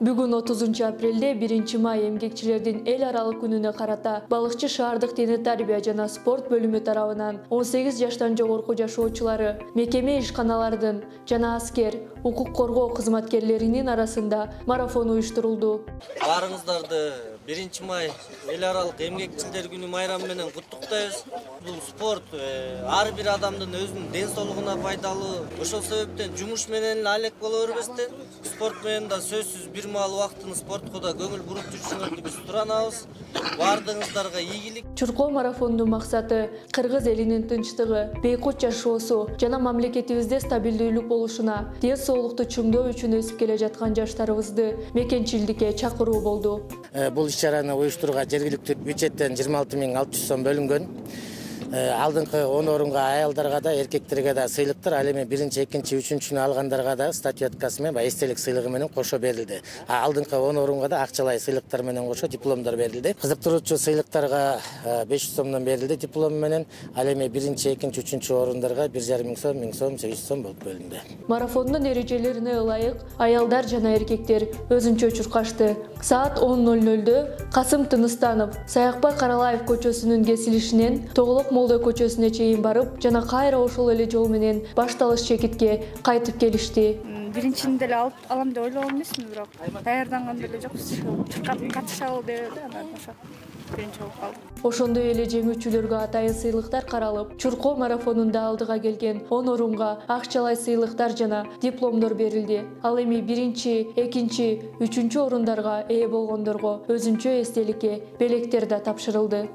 Бүгүн 30 апрелде 1 май эмгекчилердин эл аралык күнүнө карата Балыкчы шаардык дене тарбия жана спорт бөлүмү тарабынан 18 жаштан жогорку жашоочулары, мекеме ишканалардын жана аскер, укук коргоо кызматкерлеринин арасында марафон уюштурулду. Баарыңыздарды 1 май эл аралык эмгекчилер күнү майрамы менен куттуктайбыз. Бул спорт ар бир адамдын өзүнүн ден соолугуна пайдалуу. Ошол себептен жумуш менен алек боло бербестен, спорт менен да сөзсүз бир маал убактын спортко да көңүл буруп жүрүшүңөрдү биз суранабыз. Баардыгыңыздарга ийгилик. Чуркоо марафондун максаты кыргыз элинин тынчтыгы, бейкут жашоосу жана мамлекетибизде стабилдүүлүк болушуна, ден соолукту чыңдоо үчүн өсүп келе жаткан жаштарыбызды мекенчилдикке чакыруу болду. Бул иш-чараны уюштурууга жергиликтүү бюджеттен 26.600 сом бөлүнгөн. Алдыңкы 10 орунга аялдарга да, эркектерге да сыйлыктар, ал эми 1-2, 3-үчүнү алгандарга да статуэткасы менен, эстелик сыйлыгы менен кошо берилди. Алдыңкы 10 орунга да акчалай сыйлыктар менен кошо дипломдор берилди. Кызыктыруучу сыйлыктарга 500 сомдон берилди диплом менен, ал эми 1-2, 3-үчүнчү орундарга 1,5 сом, 1000 сом, 800 сом болуп бөлүндү. Марафондун эрежелерине ылайык аялдар жана эркектер өзүнчө чуркашты. Саат 10:00 Касым Тыныстанов Саякбай Каралаев көчөсүнүн кесилишинен Тоголок Молдой көчөсүнө чейин барып, жана кайра ошол эле жол менен башталыш чекитке кайтып келишти. Биринчини деле алам деп ойлогон эмесмин, бирок даярданган деле жокпуз. Катышалы деп эле анан ошо биринчи болуп калдым. Ошондой эле жеңүүчүлөргө атайын сыйлыктар каралып, Чуркоо марафонунда алдыга келген 10 орунга акчалай сыйлыктар жана дипломдор берилди. Ал эми 1, 2, 3 орундарга ээ болгондорго өзүнчө эстеликке белектер да тапшырылды.